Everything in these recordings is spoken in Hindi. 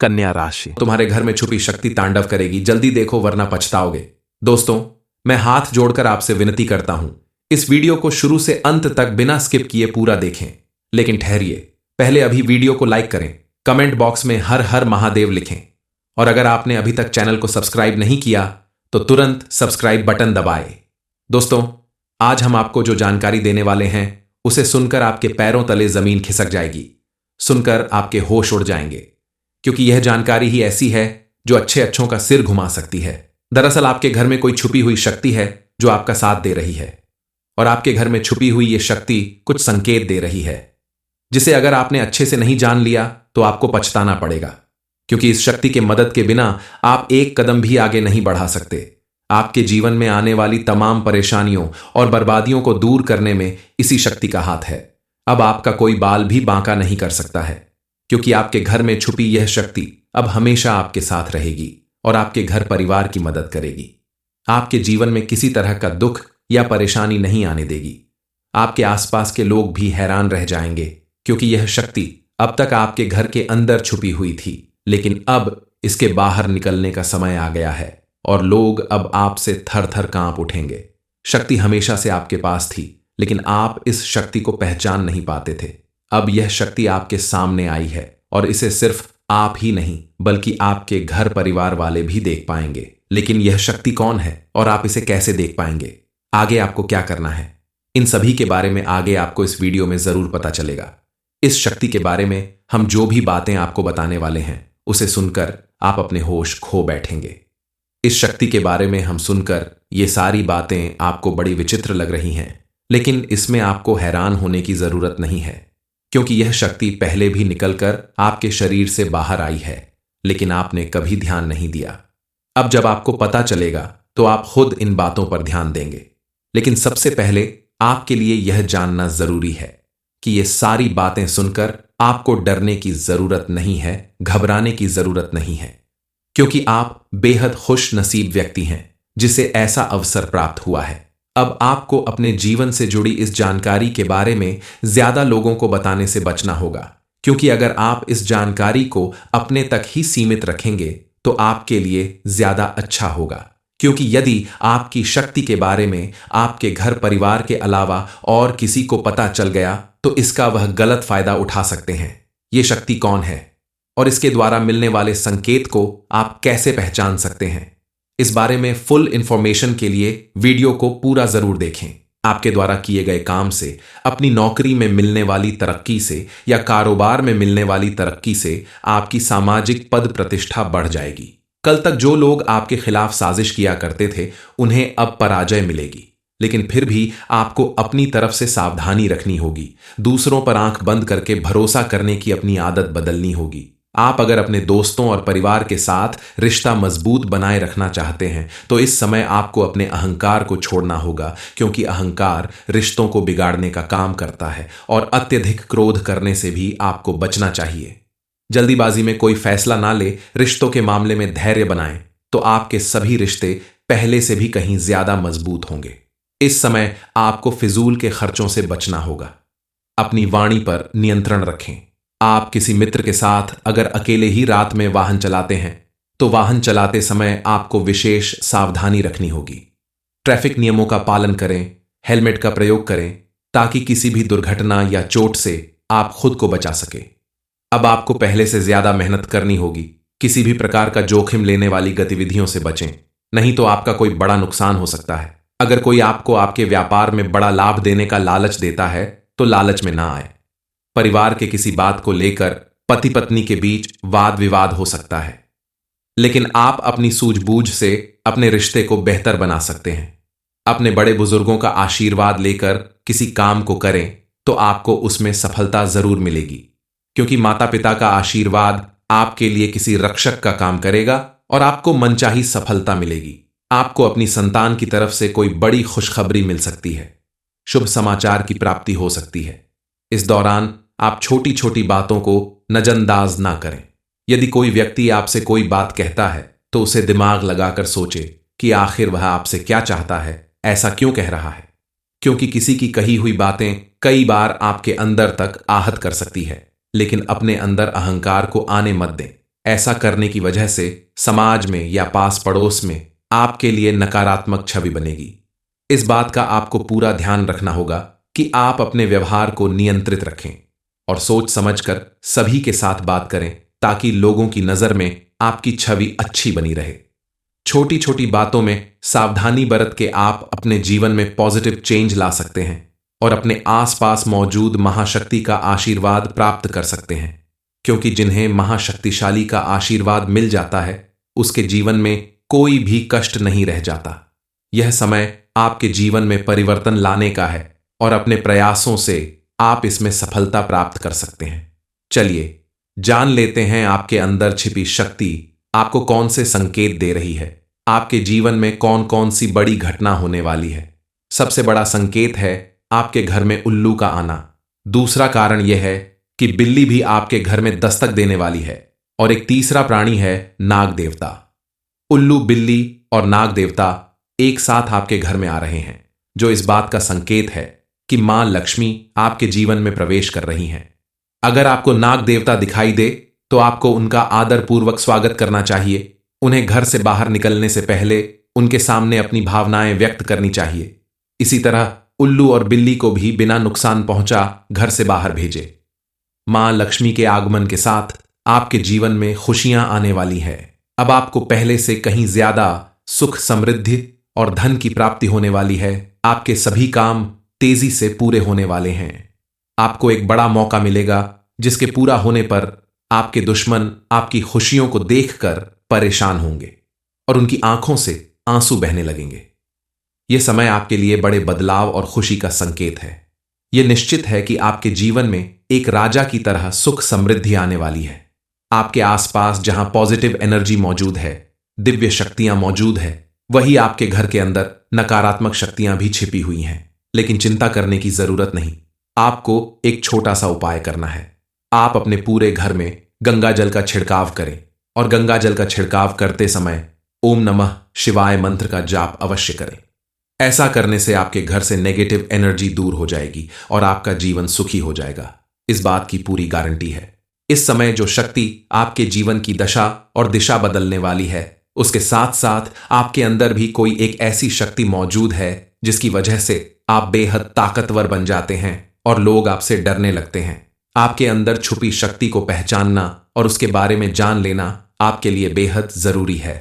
कन्या राशि। तुम्हारे घर में छुपी शक्ति तांडव करेगी, जल्दी देखो वरना पछताओगे। दोस्तों, मैं हाथ जोड़कर आपसे विनती करता हूं, इस वीडियो को शुरू से अंत तक बिना स्किप किए पूरा देखें। लेकिन ठहरिए, पहले अभी वीडियो को लाइक करें, कमेंट बॉक्स में हर हर महादेव लिखें, और अगर आपने अभी तक चैनल को सब्सक्राइब नहीं किया तो तुरंत सब्सक्राइब बटन दबाएं। दोस्तों, आज हम आपको जो जानकारी देने वाले हैं उसे सुनकर आपके पैरों तले जमीन खिसक जाएगी, सुनकर आपके होश उड़ जाएंगे, क्योंकि यह जानकारी ही ऐसी है जो अच्छे अच्छों का सिर घुमा सकती है। दरअसल आपके घर में कोई छुपी हुई शक्ति है जो आपका साथ दे रही है, और आपके घर में छुपी हुई यह शक्ति कुछ संकेत दे रही है, जिसे अगर आपने अच्छे से नहीं जान लिया तो आपको पछताना पड़ेगा, क्योंकि इस शक्ति के मदद के बिना आप एक कदम भी आगे नहीं बढ़ा सकते। आपके जीवन में आने वाली तमाम परेशानियों और बर्बादियों को दूर करने में इसी शक्ति का हाथ है। अब आपका कोई बाल भी बांका नहीं कर सकता है, क्योंकि आपके घर में छुपी यह शक्ति अब हमेशा आपके साथ रहेगी और आपके घर परिवार की मदद करेगी। आपके जीवन में किसी तरह का दुख या परेशानी नहीं आने देगी। आपके आसपास के लोग भी हैरान रह जाएंगे, क्योंकि यह शक्ति अब तक आपके घर के अंदर छुपी हुई थी, लेकिन अब इसके बाहर निकलने का समय आ गया है और लोग अब आपसे थर थर कांप उठेंगे। शक्ति हमेशा से आपके पास थी, लेकिन आप इस शक्ति को पहचान नहीं पाते थे। अब यह शक्ति आपके सामने आई है और इसे सिर्फ आप ही नहीं बल्कि आपके घर परिवार वाले भी देख पाएंगे। लेकिन यह शक्ति कौन है और आप इसे कैसे देख पाएंगे? आगे आपको क्या करना है, इन सभी के बारे में आगे आपको इस वीडियो में जरूर पता चलेगा। इस शक्ति के बारे में हम जो भी बातें आपको बताने वाले हैं उसे सुनकर आप अपने होश खो बैठेंगे। इस शक्ति के बारे में हम सुनकर ये सारी बातें आपको बड़ी विचित्र लग रही हैं, लेकिन इसमें आपको हैरान होने की जरूरत नहीं है, क्योंकि यह शक्ति पहले भी निकलकर आपके शरीर से बाहर आई है, लेकिन आपने कभी ध्यान नहीं दिया। अब जब आपको पता चलेगा तो आप खुद इन बातों पर ध्यान देंगे। लेकिन सबसे पहले आपके लिए यह जानना जरूरी है कि ये सारी बातें सुनकर आपको डरने की जरूरत नहीं है, घबराने की जरूरत नहीं है, क्योंकि आप बेहद खुश नसीब व्यक्ति हैं जिसे ऐसा अवसर प्राप्त हुआ है। अब आपको अपने जीवन से जुड़ी इस जानकारी के बारे में ज्यादा लोगों को बताने से बचना होगा, क्योंकि अगर आप इस जानकारी को अपने तक ही सीमित रखेंगे तो आपके लिए ज्यादा अच्छा होगा, क्योंकि यदि आपकी शक्ति के बारे में आपके घर परिवार के अलावा और किसी को पता चल गया तो इसका वह गलत फायदा उठा सकते हैं। ये शक्ति कौन है और इसके द्वारा मिलने वाले संकेत को आप कैसे पहचान सकते हैं, इस बारे में फुल इंफॉर्मेशन के लिए वीडियो को पूरा जरूर देखें। आपके द्वारा किए गए काम से, अपनी नौकरी में मिलने वाली तरक्की से या कारोबार में मिलने वाली तरक्की से आपकी सामाजिक पद प्रतिष्ठा बढ़ जाएगी। कल तक जो लोग आपके खिलाफ साजिश किया करते थे उन्हें अब पराजय मिलेगी, लेकिन फिर भी आपको अपनी तरफ से सावधानी रखनी होगी। दूसरों पर आंख बंद करके भरोसा करने की अपनी आदत बदलनी होगी। आप अगर अपने दोस्तों और परिवार के साथ रिश्ता मजबूत बनाए रखना चाहते हैं तो इस समय आपको अपने अहंकार को छोड़ना होगा, क्योंकि अहंकार रिश्तों को बिगाड़ने का काम करता है और अत्यधिक क्रोध करने से भी आपको बचना चाहिए। जल्दीबाजी में कोई फैसला ना ले, रिश्तों के मामले में धैर्य बनाएं तो आपके सभी रिश्ते पहले से भी कहीं ज्यादा मजबूत होंगे। इस समय आपको फिजूल के खर्चों से बचना होगा। अपनी वाणी पर नियंत्रण रखें। आप किसी मित्र के साथ अगर अकेले ही रात में वाहन चलाते हैं तो वाहन चलाते समय आपको विशेष सावधानी रखनी होगी। ट्रैफिक नियमों का पालन करें, हेलमेट का प्रयोग करें, ताकि किसी भी दुर्घटना या चोट से आप खुद को बचा सके। अब आपको पहले से ज्यादा मेहनत करनी होगी। किसी भी प्रकार का जोखिम लेने वाली गतिविधियों से बचें, नहीं तो आपका कोई बड़ा नुकसान हो सकता है। अगर कोई आपको आपके व्यापार में बड़ा लाभ देने का लालच देता है तो लालच में ना आए। परिवार के किसी बात को लेकर पति पत्नी के बीच वाद विवाद हो सकता है, लेकिन आप अपनी सूझबूझ से अपने रिश्ते को बेहतर बना सकते हैं। अपने बड़े बुजुर्गों का आशीर्वाद लेकर किसी काम को करें तो आपको उसमें सफलता जरूर मिलेगी, क्योंकि माता पिता का आशीर्वाद आपके लिए किसी रक्षक का काम करेगा और आपको मनचाही सफलता मिलेगी। आपको अपनी संतान की तरफ से कोई बड़ी खुशखबरी मिल सकती है, शुभ समाचार की प्राप्ति हो सकती है। इस दौरान आप छोटी छोटी बातों को नजरअंदाज ना करें। यदि कोई व्यक्ति आपसे कोई बात कहता है तो उसे दिमाग लगाकर सोचे कि आखिर वह आपसे क्या चाहता है, ऐसा क्यों कह रहा है, क्योंकि किसी की कही हुई बातें कई बार आपके अंदर तक आहत कर सकती है, लेकिन अपने अंदर अहंकार को आने मत दें। ऐसा करने की वजह से समाज में या पास पड़ोस में आपके लिए नकारात्मक छवि बनेगी। इस बात का आपको पूरा ध्यान रखना होगा कि आप अपने व्यवहार को नियंत्रित रखें और सोच समझकर सभी के साथ बात करें ताकि लोगों की नजर में आपकी छवि अच्छी बनी रहे। छोटी छोटी बातों में सावधानी बरत के आप अपने जीवन में पॉजिटिव चेंज ला सकते हैं और अपने आसपास मौजूद महाशक्ति का आशीर्वाद प्राप्त कर सकते हैं, क्योंकि जिन्हें महाशक्तिशाली का आशीर्वाद मिल जाता है उसके जीवन में कोई भी कष्ट नहीं रह जाता। यह समय आपके जीवन में परिवर्तन लाने का है और अपने प्रयासों से आप इसमें सफलता प्राप्त कर सकते हैं। चलिए जान लेते हैं आपके अंदर छिपी शक्ति आपको कौन से संकेत दे रही है, आपके जीवन में कौन कौन सी बड़ी घटना होने वाली है। सबसे बड़ा संकेत है आपके घर में उल्लू का आना। दूसरा कारण यह है कि बिल्ली भी आपके घर में दस्तक देने वाली है। और एक तीसरा प्राणी है नाग देवता। उल्लू, बिल्ली और नाग देवता एक साथ आपके घर में आ रहे हैं, जो इस बात का संकेत है कि मां लक्ष्मी आपके जीवन में प्रवेश कर रही हैं। अगर आपको नाग देवता दिखाई दे तो आपको उनका आदरपूर्वक स्वागत करना चाहिए। उन्हें घर से बाहर निकलने से पहले उनके सामने अपनी भावनाएं व्यक्त करनी चाहिए। इसी तरह उल्लू और बिल्ली को भी बिना नुकसान पहुंचा घर से बाहर भेजे। मां लक्ष्मी के आगमन के साथ आपके जीवन में खुशियां आने वाली है। अब आपको पहले से कहीं ज्यादा सुख, समृद्धि और धन की प्राप्ति होने वाली है। आपके सभी काम तेजी से पूरे होने वाले हैं। आपको एक बड़ा मौका मिलेगा जिसके पूरा होने पर आपके दुश्मन आपकी खुशियों को देखकर परेशान होंगे और उनकी आंखों से आंसू बहने लगेंगे। यह समय आपके लिए बड़े बदलाव और खुशी का संकेत है। यह निश्चित है कि आपके जीवन में एक राजा की तरह सुख समृद्धि आने वाली है। आपके आसपास जहां पॉजिटिव एनर्जी मौजूद है, दिव्य शक्तियां मौजूद है, वही आपके घर के अंदर नकारात्मक शक्तियां भी छिपी हुई हैं। लेकिन चिंता करने की जरूरत नहीं। आपको एक छोटा सा उपाय करना है। आप अपने पूरे घर में गंगा जल का छिड़काव करें और गंगा जल का छिड़काव करते समय ओम नमः शिवाय मंत्र का जाप अवश्य करें। ऐसा करने से आपके घर से नेगेटिव एनर्जी दूर हो जाएगी और आपका जीवन सुखी हो जाएगा। इस बात की पूरी गारंटी है। इस समय जो शक्ति आपके जीवन की दशा और दिशा बदलने वाली है, उसके साथ साथ आपके अंदर भी कोई एक ऐसी शक्ति मौजूद है जिसकी वजह से आप बेहद ताकतवर बन जाते हैं और लोग आपसे डरने लगते हैं। आपके अंदर छुपी शक्ति को पहचानना और उसके बारे में जान लेना आपके लिए बेहद जरूरी है।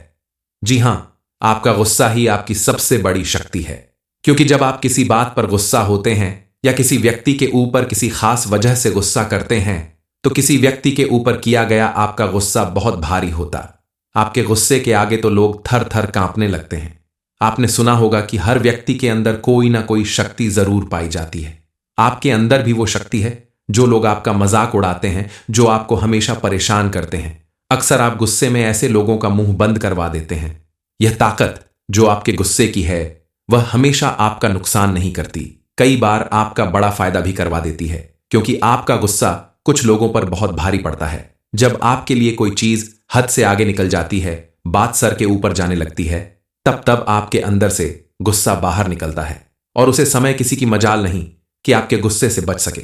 जी हां, आपका गुस्सा ही आपकी सबसे बड़ी शक्ति है, क्योंकि जब आप किसी बात पर गुस्सा होते हैं या किसी व्यक्ति के ऊपर किसी खास वजह से गुस्सा करते हैं, तो किसी व्यक्ति के ऊपर किया गया आपका गुस्सा बहुत भारी होता। आपके गुस्से के आगे तो लोग थर थर कांपने लगते हैं। आपने सुना होगा कि हर व्यक्ति के अंदर कोई ना कोई शक्ति जरूर पाई जाती है। आपके अंदर भी वो शक्ति है जो लोग आपका मजाक उड़ाते हैं, जो आपको हमेशा परेशान करते हैं। अक्सर आप गुस्से में ऐसे लोगों का मुंह बंद करवा देते हैं। यह ताकत जो आपके गुस्से की है वह हमेशा आपका नुकसान नहीं करती, कई बार आपका बड़ा फायदा भी करवा देती है, क्योंकि आपका गुस्सा कुछ लोगों पर बहुत भारी पड़ता है। जब आपके लिए कोई चीज हद से आगे निकल जाती है, बात सर के ऊपर जाने लगती है, तब आपके अंदर से गुस्सा बाहर निकलता है और उसे समय किसी की मजाल नहीं कि आपके गुस्से से बच सके।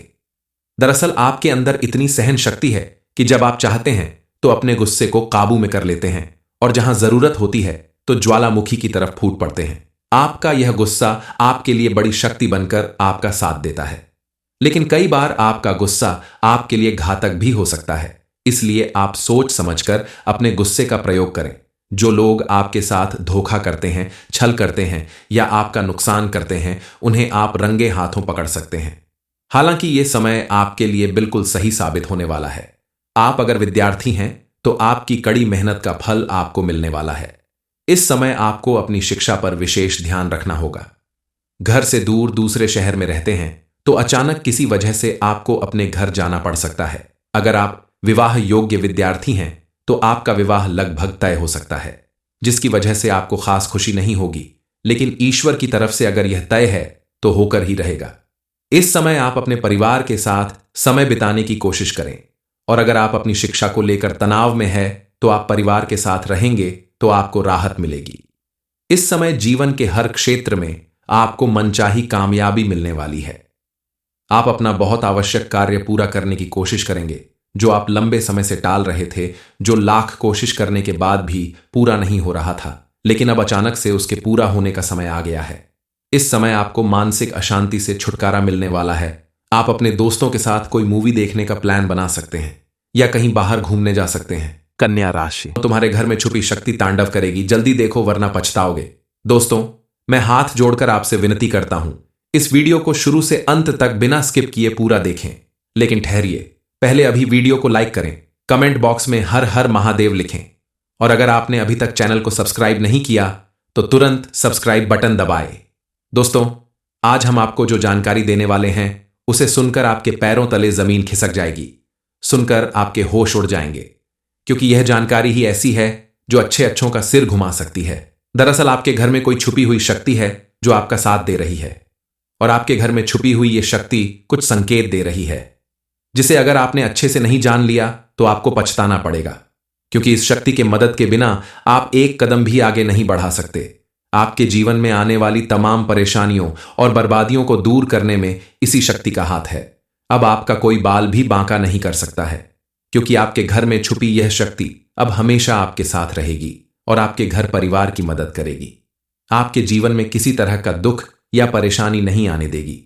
दरअसल आपके अंदर इतनी सहन शक्ति है कि जब आप चाहते हैं तो अपने गुस्से को काबू में कर लेते हैं और जहां जरूरत होती है तो ज्वालामुखी की तरफ फूट पड़ते हैं। आपका यह गुस्सा आपके लिए बड़ी शक्ति बनकर आपका साथ देता है। लेकिन कई बार आपका गुस्सा आपके लिए घातक भी हो सकता है, इसलिए आप सोच समझकर अपने गुस्से का प्रयोग करें। जो लोग आपके साथ धोखा करते हैं, छल करते हैं या आपका नुकसान करते हैं, उन्हें आप रंगे हाथों पकड़ सकते हैं। हालांकि यह समय आपके लिए बिल्कुल सही साबित होने वाला है। आप अगर विद्यार्थी हैं तो आपकी कड़ी मेहनत का फल आपको मिलने वाला है। इस समय आपको अपनी शिक्षा पर विशेष ध्यान रखना होगा। घर से दूर दूसरे शहर में रहते हैं तो अचानक किसी वजह से आपको अपने घर जाना पड़ सकता है। अगर आप विवाह योग्य विद्यार्थी हैं तो आपका विवाह लगभग तय हो सकता है, जिसकी वजह से आपको खास खुशी नहीं होगी, लेकिन ईश्वर की तरफ से अगर यह तय है तो होकर ही रहेगा। इस समय आप अपने परिवार के साथ समय बिताने की कोशिश करें, और अगर आप अपनी शिक्षा को लेकर तनाव में है तो आप परिवार के साथ रहेंगे तो आपको राहत मिलेगी। इस समय जीवन के हर क्षेत्र में आपको मनचाही कामयाबी मिलने वाली है। आप अपना बहुत आवश्यक कार्य पूरा करने की कोशिश करेंगे, जो आप लंबे समय से टाल रहे थे, जो लाख कोशिश करने के बाद भी पूरा नहीं हो रहा था, लेकिन अब अचानक से उसके पूरा होने का समय आ गया है। इस समय आपको मानसिक अशांति से छुटकारा मिलने वाला है। आप अपने दोस्तों के साथ कोई मूवी देखने का प्लान बना सकते हैं या कहीं बाहर घूमने जा सकते हैं। कन्या राशि। तुम्हारे घर में छुपी शक्ति तांडव करेगी, जल्दी देखो वरना पछताओगे। दोस्तों, मैं हाथ जोड़कर आपसे विनती करता हूं, इस वीडियो को शुरू से अंत तक बिना स्किप किए पूरा देखें। लेकिन ठहरिए, पहले अभी वीडियो को लाइक करें, कमेंट बॉक्स में हर हर महादेव लिखें, और अगर आपने अभी तक चैनल को सब्सक्राइब नहीं किया तो तुरंत सब्सक्राइब बटन दबाएं। दोस्तों, आज हम आपको जो जानकारी देने वाले हैं उसे सुनकर आपके पैरों तले जमीन खिसक जाएगी, सुनकर आपके होश उड़ जाएंगे, क्योंकि यह जानकारी ही ऐसी है जो अच्छे अच्छों का सिर घुमा सकती है। दरअसल आपके घर में कोई छुपी हुई शक्ति है जो आपका साथ दे रही है, और आपके घर में छुपी हुई यह शक्ति कुछ संकेत दे रही है, जिसे अगर आपने अच्छे से नहीं जान लिया तो आपको पछताना पड़ेगा, क्योंकि इस शक्ति के मदद के बिना आप एक कदम भी आगे नहीं बढ़ा सकते। आपके जीवन में आने वाली तमाम परेशानियों और बर्बादियों को दूर करने में इसी शक्ति का हाथ है। अब आपका कोई बाल भी बांका नहीं कर सकता है, क्योंकि आपके घर में छुपी यह शक्ति अब हमेशा आपके साथ रहेगी और आपके घर परिवार की मदद करेगी। आपके जीवन में किसी तरह का दुख या परेशानी नहीं आने देगी।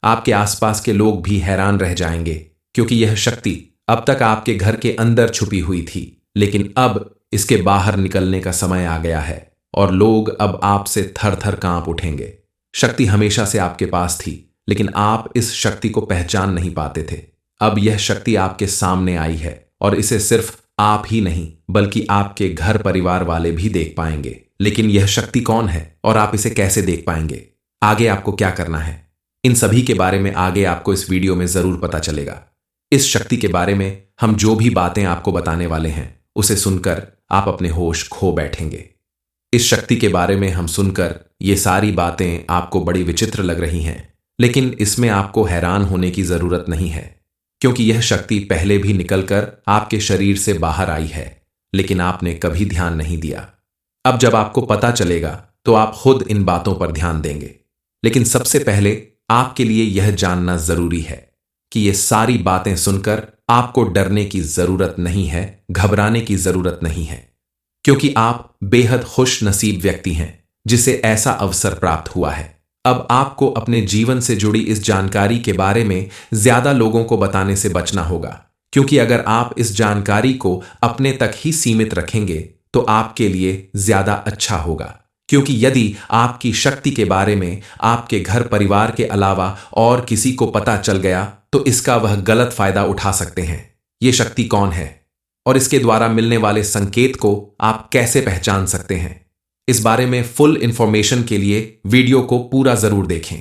आपके आसपास के लोग भी हैरान रह जाएंगे, क्योंकि यह शक्ति अब तक आपके घर के अंदर छुपी हुई थी, लेकिन अब इसके बाहर निकलने का समय आ गया है और लोग अब आपसे थर थर कांप उठेंगे। शक्ति हमेशा से आपके पास थी, लेकिन आप इस शक्ति को पहचान नहीं पाते थे। अब यह शक्ति आपके सामने आई है और इसे सिर्फ आप ही नहीं बल्कि आपके घर परिवार वाले भी देख पाएंगे। लेकिन यह शक्ति कौन है और आप इसे कैसे देख पाएंगे? आगे आपको क्या करना है, इन सभी के बारे में आगे आपको इस वीडियो में जरूर पता चलेगा। इस शक्ति के बारे में हम जो भी बातें आपको बताने वाले हैं उसे सुनकर आप अपने होश खो बैठेंगे। इस शक्ति के बारे में हम सुनकर ये सारी बातें आपको बड़ी विचित्र लग रही हैं, लेकिन इसमें आपको हैरान होने की जरूरत नहीं है, क्योंकि यह शक्ति पहले भी निकलकर आपके शरीर से बाहर आई है, लेकिन आपने कभी ध्यान नहीं दिया। अब जब आपको पता चलेगा तो आप खुद इन बातों पर ध्यान देंगे, लेकिन सबसे पहले आपके लिए यह जानना जरूरी है कि ये सारी बातें सुनकर आपको डरने की जरूरत नहीं है, घबराने की जरूरत नहीं है, क्योंकि आप बेहद खुश नसीब व्यक्ति हैं जिसे ऐसा अवसर प्राप्त हुआ है। अब आपको अपने जीवन से जुड़ी इस जानकारी के बारे में ज्यादा लोगों को बताने से बचना होगा, क्योंकि अगर आप इस जानकारी को अपने तक ही सीमित रखेंगे तो आपके लिए ज्यादा अच्छा होगा, क्योंकि यदि आपकी शक्ति के बारे में आपके घर परिवार के अलावा और किसी को पता चल गया तो इसका वह गलत फायदा उठा सकते हैं। ये शक्ति कौन है और इसके द्वारा मिलने वाले संकेत को आप कैसे पहचान सकते हैं, इस बारे में फुल इंफॉर्मेशन के लिए वीडियो को पूरा जरूर देखें।